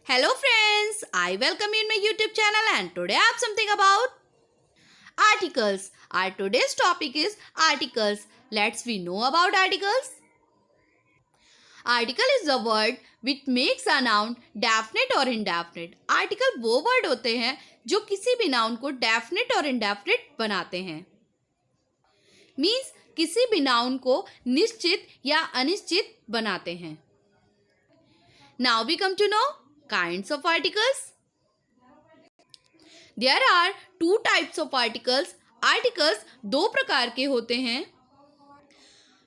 Hello friends, I welcome you in my YouTube channel and today I have something about articles. Our today's topic is articles. Let's we know about articles. Article is the word which makes a noun definite or indefinite. Article वो word होते हैं जो किसी भी noun को definite और indefinite बनाते हैं. Means किसी भी noun को निश्चित या अनिश्चित बनाते हैं. Now we come to know kinds of articles. There are two types of articles. Articles दो प्रकार के होते हैं.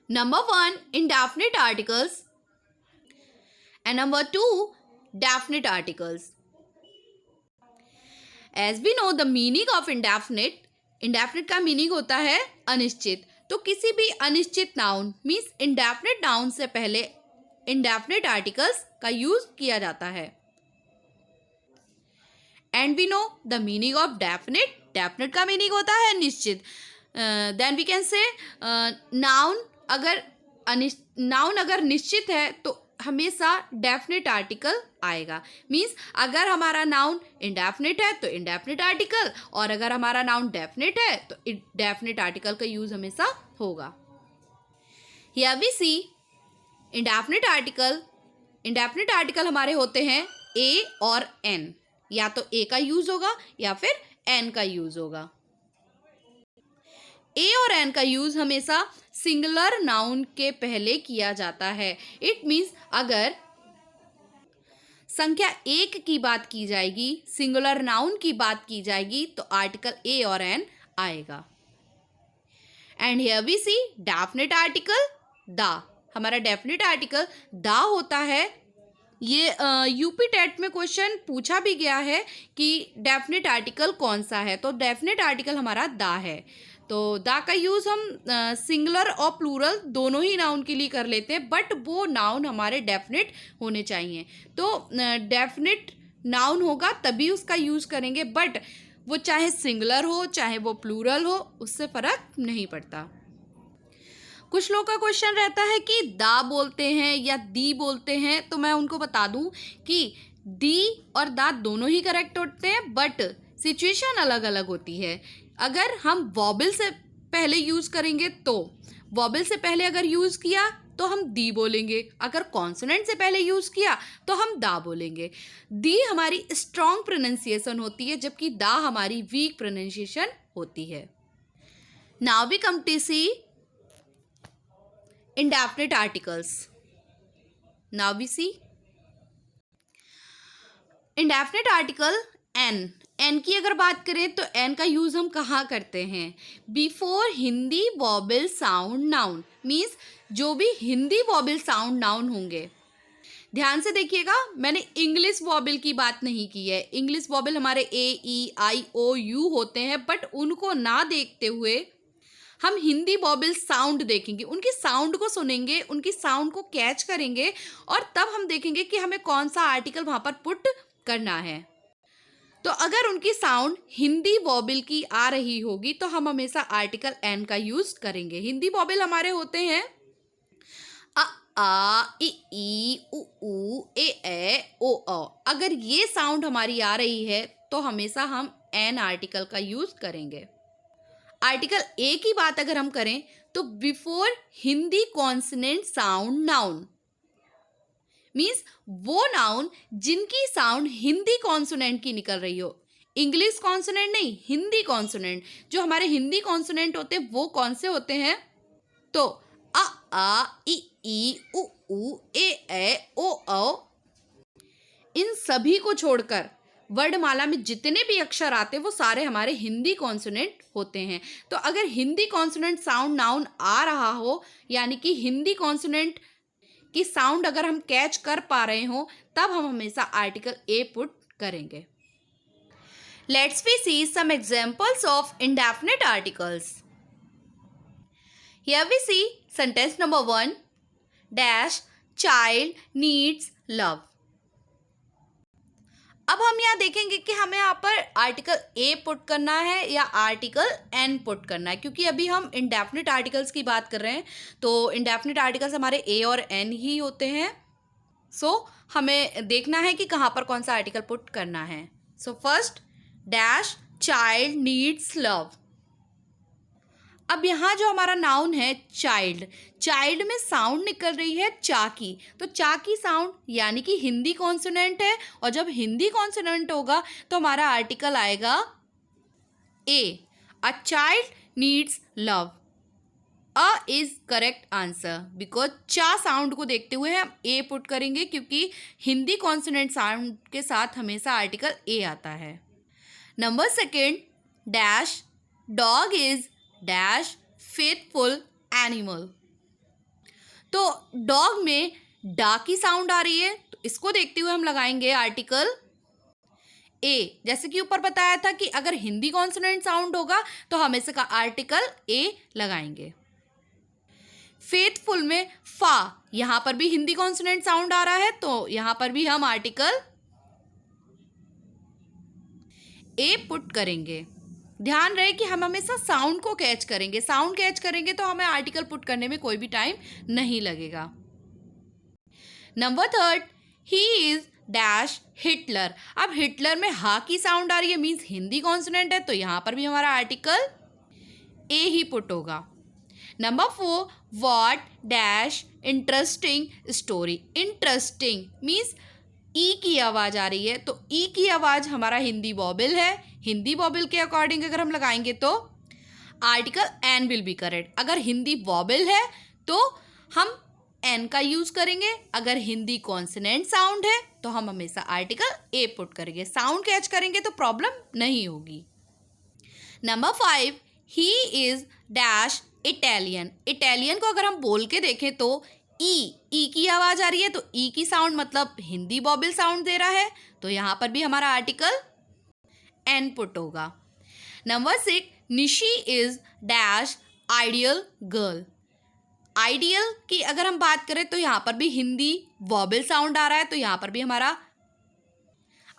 Number 1 indefinite articles and number 2 definite articles. As we know the meaning of indefinite, indefinite का meaning होता है अनिश्चित. तो किसी भी अनिश्चित noun means indefinite noun से पहले indefinite articles का यूज किया जाता है. And we know the meaning of definite. Definite का meaning होता है निश्चित. Then we can say noun अगर निश्चित है तो हमेशा definite article आएगा. Means अगर हमारा noun indefinite है तो indefinite article और अगर हमारा noun definite है तो definite article का यूज हमेशा होगा. Here we see indefinite article हमारे होते हैं a और n. या तो a का यूज होगा या फिर n का यूज होगा. a और n का यूज हमेशा सिंगुलर नाउन के पहले किया जाता है. इट मीन्स अगर संख्या एक की बात की जाएगी, सिंगुलर नाउन की बात की जाएगी तो आर्टिकल a और n आएगा. And here we see definite article the. हमारा डेफिनेट आर्टिकल द होता है. ये यूपी टेट में क्वेश्चन पूछा भी गया है कि डेफिनेट आर्टिकल कौन सा है. तो डेफिनेट आर्टिकल हमारा द है. तो द का यूज़ हम सिंगुलर और प्लूरल दोनों ही नाउन के लिए कर लेते हैं, बट वो नाउन हमारे डेफिनेट होने चाहिए. तो डेफिनेट नाउन होगा तभी उसका यूज़ करेंगे, बट वो चाहे सिंगुलर हो चाहे वो प्लूरल हो उससे फ़र्क नहीं पड़ता. कुछ लोग का क्वेश्चन रहता है कि दा बोलते हैं या दी बोलते हैं, तो मैं उनको बता दूं कि दी और दा दोनों ही करेक्ट होते हैं, बट सिचुएशन अलग अलग होती है. अगर हम वॉबल से पहले यूज़ करेंगे तो वॉबल से पहले अगर यूज़ किया तो हम दी बोलेंगे. अगर कॉन्सोनेंट से पहले यूज़ किया तो हम दा बोलेंगे. दी हमारी स्ट्रॉन्ग प्रोनाउंसिएशन होती है जबकि दा हमारी वीक प्रोनाउंसिएशन होती है. Now we come to see indefinite articles. Now we see indefinite article n की अगर बात करें तो n का यूज़ हम कहाँ करते हैं? Before Hindi vowel sound noun. Means जो भी हिंदी वॉबल साउंड नाउन होंगे. ध्यान से देखिएगा, मैंने इंग्लिश वॉबल की बात नहीं की है. इंग्लिश वॉबल हमारे ए ई आई ओ यू होते हैं, बट उनको ना देखते हुए हम हिंदी वॉबल साउंड देखेंगे, उनकी साउंड को सुनेंगे, उनकी साउंड को कैच करेंगे और तब हम देखेंगे कि हमें कौन सा आर्टिकल वहाँ पर पुट करना है. तो अगर उनकी साउंड हिंदी वॉबल की आ रही होगी तो हम हमेशा आर्टिकल एन का यूज़ करेंगे. हिंदी वॉबल हमारे होते हैं अ आ ई उ ए ओ औ. अगर ये साउंड हमारी आ रही है तो हमेशा हम एन आर्टिकल का यूज़ करेंगे. आर्टिकल ए की बात अगर हम करें तो before Hindi consonant sound noun. Means वो नाउन जिनकी साउंड हिंदी कॉन्सोनेंट की निकल रही हो. इंग्लिश कॉन्सोनेंट नहीं, हिंदी कॉन्सोनेंट. जो हमारे हिंदी कॉन्सोनेंट होते हैं वो कौन से होते हैं? तो अ आ ई उ ए ओ औ. इन सभी को छोड़कर वर्णमाला में जितने भी अक्षर आते हैं वो सारे हमारे हिंदी कॉन्सोनेंट होते हैं. तो अगर हिंदी कॉन्सोनेंट साउंड नाउन आ रहा हो, यानी कि हिंदी कॉन्सोनेंट की साउंड अगर हम कैच कर पा रहे हो, तब हम हमेशा आर्टिकल ए पुट करेंगे. Let's we see some examples of indefinite articles. Here we see sentence number 1 dash child needs love. अब हम यहाँ देखेंगे कि हमें यहाँ पर आर्टिकल ए पुट करना है या आर्टिकल एन पुट करना है, क्योंकि अभी हम इंडेफिनिट आर्टिकल्स की बात कर रहे हैं. तो इंडेफिनिट आर्टिकल्स हमारे ए और एन ही होते हैं. सो हमें देखना है कि कहाँ पर कौन सा आर्टिकल पुट करना है. So first dash child needs love. अब यहाँ जो हमारा नाउन है चाइल्ड, चाइल्ड में साउंड निकल रही है चा की, तो चा की साउंड यानी कि हिंदी कॉन्सोनेंट है, और जब हिंदी कॉन्सोनेंट होगा तो हमारा आर्टिकल आएगा a. A child needs love. A is correct answer because चा साउंड को देखते हुए हम ए पुट करेंगे, क्योंकि हिंदी कॉन्सोनेंट साउंड के साथ हमेशा आर्टिकल ए आता है. Number second dash dog is dash faithful animal. तो डॉग में डा की साउंड आ रही है, तो इसको देखते हुए हम लगाएंगे आर्टिकल ए. जैसे कि ऊपर बताया था कि अगर हिंदी कॉन्सोनेंट साउंड होगा तो हम इसका आर्टिकल ए लगाएंगे. फेथफुल में फा, यहां पर भी हिंदी कॉन्सोनेंट साउंड आ रहा है, तो यहां पर भी हम आर्टिकल ए पुट करेंगे. ध्यान रहे कि हम हमेशा साउंड को कैच करेंगे, साउंड कैच करेंगे तो हमें आर्टिकल पुट करने में कोई भी टाइम नहीं लगेगा. Number third he is dash Hitler. अब हिटलर में हा की साउंड आ रही है, मीन्स हिंदी कॉन्सोनेंट है, तो यहां पर भी हमारा आर्टिकल ए ही पुट होगा. Number four what dash interesting story. Interesting means ई की आवाज़ आ रही है, तो ई की आवाज़ हमारा हिंदी वॉबल है. हिंदी वॉबल के अकॉर्डिंग अगर हम लगाएंगे तो article an will be correct. अगर हिंदी वॉबल है तो हम एन का यूज़ करेंगे. अगर हिंदी कॉन्सोनेंट साउंड है तो हम हमेशा आर्टिकल ए पुट करेंगे. साउंड कैच करेंगे तो प्रॉब्लम नहीं होगी. Number five he is dash Italian. Italian को अगर हम बोल के देखें तो ई की आवाज़ आ रही है, तो ई की साउंड मतलब हिंदी वॉबल साउंड दे रहा है, तो यहाँ पर भी हमारा आर्टिकल एन पुट होगा. Number six Nishi is dash ideal girl. Ideal की अगर हम बात करें तो यहाँ पर भी हिंदी वॉबल साउंड आ रहा है, तो यहाँ पर भी हमारा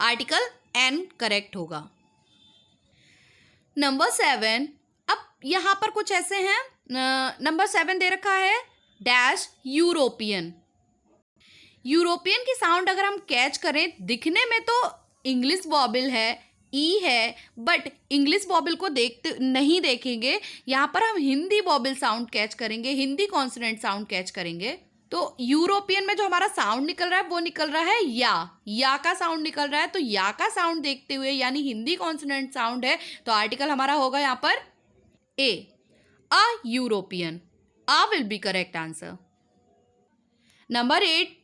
आर्टिकल एन करेक्ट होगा. नंबर सेवन, अब यहाँ पर कुछ ऐसे हैं, नंबर सेवन दे रखा है डैश यूरोपियन. यूरोपियन की साउंड अगर हम कैच करें, दिखने में तो इंग्लिश वॉबल है, ई है, बट इंग्लिश वॉबल को नहीं देखेंगे. यहाँ पर हम हिंदी वॉबल साउंड कैच करेंगे, हिंदी कॉन्सोनेंट साउंड कैच करेंगे. तो यूरोपियन में जो हमारा साउंड निकल रहा है वो निकल रहा है या का साउंड निकल रहा है, तो या का साउंड देखते हुए यानी हिंदी कॉन्सोनेंट साउंड है, तो आर्टिकल हमारा होगा यहाँ पर a. A European. A will be correct answer. Number eight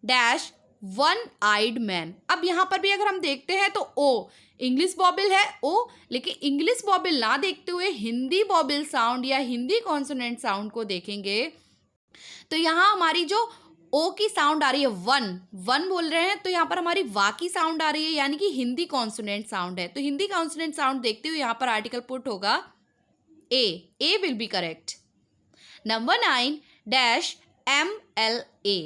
dash one eyed man. अब यहाँ पर भी अगर हम देखते हैं तो ओ इंग्लिश वॉबल है ओ, लेकिन इंग्लिश वॉबल ना देखते हुए हिंदी वॉबल साउंड या हिंदी कॉन्सोनेंट साउंड को देखेंगे, तो यहाँ हमारी जो ओ की साउंड आ रही है वन बोल रहे हैं, तो यहाँ पर हमारी वा की साउंड आ रही है, यानी कि हिंदी कॉन्सोनेंट साउंड है, तो हिंदी कॉन्सोनेंट साउंड देखते हुए यहाँ पर आर्टिकल पुट होगा a will be correct. Number nine dash MLA.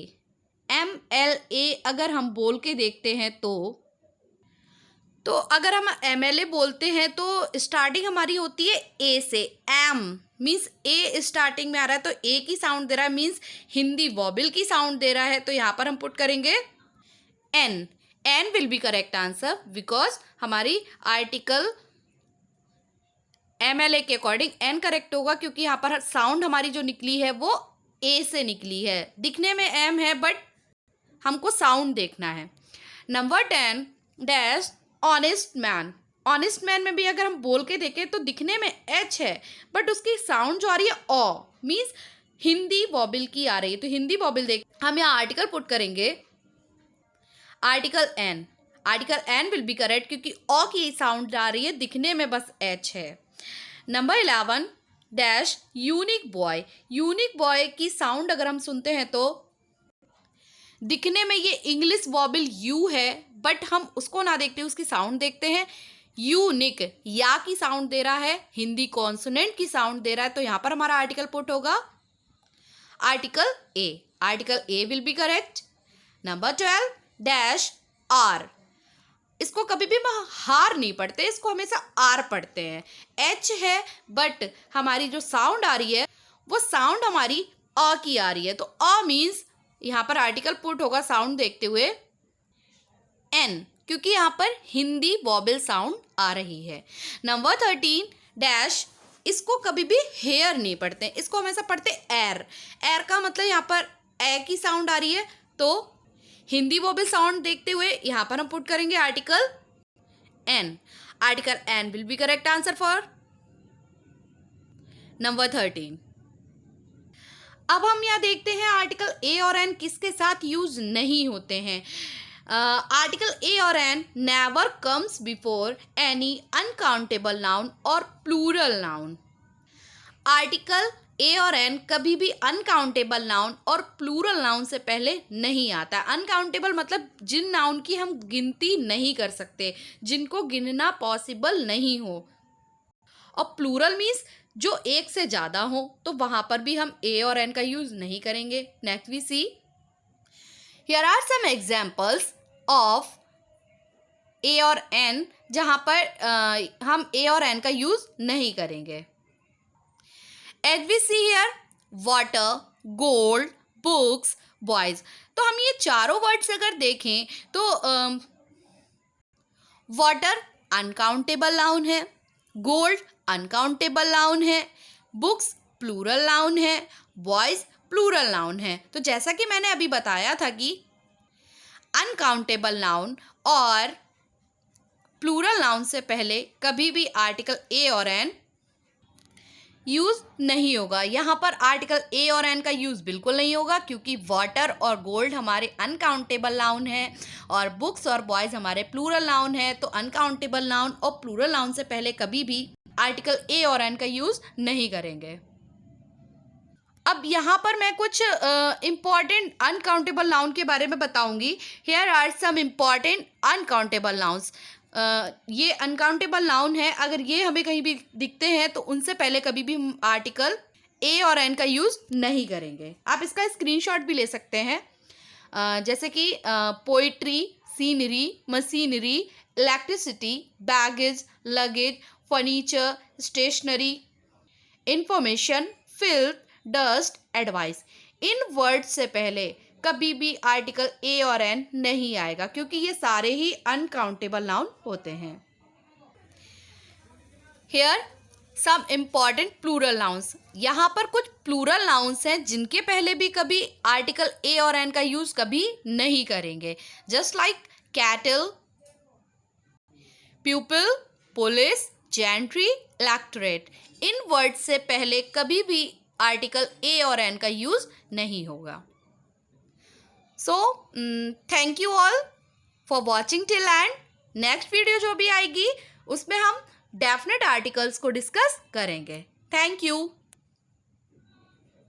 MLA अगर हम बोल के देखते हैं तो अगर हम MLA बोलते हैं तो स्टार्टिंग हमारी होती है ए से. एम मीन्स ए स्टार्टिंग में आ रहा है, तो ए की साउंड दे रहा है, मीन्स हिंदी वॉबल की साउंड दे रहा है, तो यहाँ पर हम पुट करेंगे an will be correct answer, because हमारी आर्टिकल MLA के अकॉर्डिंग एन करेक्ट होगा, क्योंकि यहाँ पर साउंड हमारी जो निकली है वो ए से निकली है. दिखने में एम है बट हमको साउंड देखना है. Number 10 dash honest man. Honest man में भी अगर हम बोल के देखें तो दिखने में एच है, बट उसकी साउंड जो आ रही है ओ, मीन्स हिंदी वॉबल की आ रही है, तो हिंदी वॉबल देख हम यहाँ आर्टिकल पुट करेंगे article an. Article an will be correct, क्योंकि ओ की साउंड आ रही है, दिखने में बस एच है. Number 11 dash unique boy. Unique boy की साउंड अगर हम सुनते हैं तो दिखने में ये इंग्लिश वॉबल यू है, बट हम उसको ना देखते उसकी साउंड देखते हैं. यूनिक या की साउंड दे रहा है, हिंदी कॉन्सोनेंट की साउंड दे रहा है, तो यहाँ पर हमारा आर्टिकल पुट होगा article a. Article a will be correct. Number 12 dash R. इसको कभी भी हम हार नहीं पढ़ते, इसको हमेशा आर पढ़ते हैं. एच है बट हमारी जो साउंड आ रही है वो साउंड हमारी अ की आ रही है, तो अ मीन्स यहाँ पर आर्टिकल पुट होगा साउंड देखते हुए एन, क्योंकि यहाँ पर हिंदी वॉबल साउंड आ रही है। नंबर 13 डैश, इसको कभी भी हेयर नहीं पढ़ते, इसको हमेशा पढ़ते एर। एर का मतलब यहाँ पर ए की साउंड आ रही है, तो हिंदी वॉबल साउंड देखते हुए यहाँ पर हम पुट करेंगे article an. Article an will be correct answer for number 13। अब हम यहाँ देखते हैं आर्टिकल ए और एन किसके साथ यूज नहीं होते हैं। आर्टिकल ए और an never comes before any uncountable noun और प्लूरल नाउन। आर्टिकल ए और एन कभी भी अनकाउंटेबल नाउन और प्लूरल नाउन से पहले नहीं आता। अनकाउंटेबल मतलब जिन नाउन की हम गिनती नहीं कर सकते, जिनको गिनना पॉसिबल नहीं हो, और प्लूरल मीन्स जो एक से ज़्यादा हो, तो वहाँ पर भी हम ए और एन का यूज़ नहीं करेंगे। Next we see, here are some examples of a और एन जहाँ पर हम ए और एन का यूज़ नहीं करेंगे। As we see here, water, gold, books, boys. तो हम ये चारों वर्ड्स अगर देखें तो वाटर अनकाउंटेबल नाउन है, गोल्ड अनकाउंटेबल नाउन है, बुक्स प्लूरल नाउन है, बॉयज प्लूरल नाउन है। तो जैसा कि मैंने अभी बताया था कि अनकाउंटेबल नाउन और प्लूरल नाउन से पहले कभी भी आर्टिकल ए और एन यूज़ नहीं होगा। यहाँ पर आर्टिकल ए और एन का यूज़ बिल्कुल नहीं होगा, क्योंकि वाटर और गोल्ड हमारे अनकाउंटेबल नाउन है और बुक्स और बॉयज़ हमारे प्लूरल नाउन है। तो अनकाउंटेबल नाउन और प्लूरल नाउन से पहले कभी भी आर्टिकल ए और एन का यूज़ नहीं करेंगे। अब यहाँ पर मैं कुछ इम्पॉर्टेंट अनकाउंटेबल नाउन के बारे में बताऊंगी। Here are some important uncountable nouns. ये अनकाउंटेबल नाउन है, अगर ये हमें कहीं भी दिखते हैं तो उनसे पहले कभी भी हम आर्टिकल ए और एन का यूज़ नहीं करेंगे। आप इसका स्क्रीनशॉट भी ले सकते हैं, जैसे कि poetry, scenery, machinery, electricity, baggage, luggage, furniture, stationery, information, filth, dust, advice. इन वर्ड से पहले कभी भी आर्टिकल ए और एन नहीं आएगा, क्योंकि ये सारे ही अनकाउंटेबल नाउन होते हैं। Here some important plural nouns. यहाँ पर कुछ प्लूरल नाउन्स हैं जिनके पहले भी कभी आर्टिकल ए और एन का यूज कभी नहीं करेंगे, just like cattle, pupil, police, gentry, electorate. इन वर्ड से पहले कभी भी आर्टिकल ए और एन का यूज नहीं होगा। So thank you all for watching till and. Next video जो भी आएगी उसमें हम डेफिनेट आर्टिकल्स को डिस्कस करेंगे। Thank you.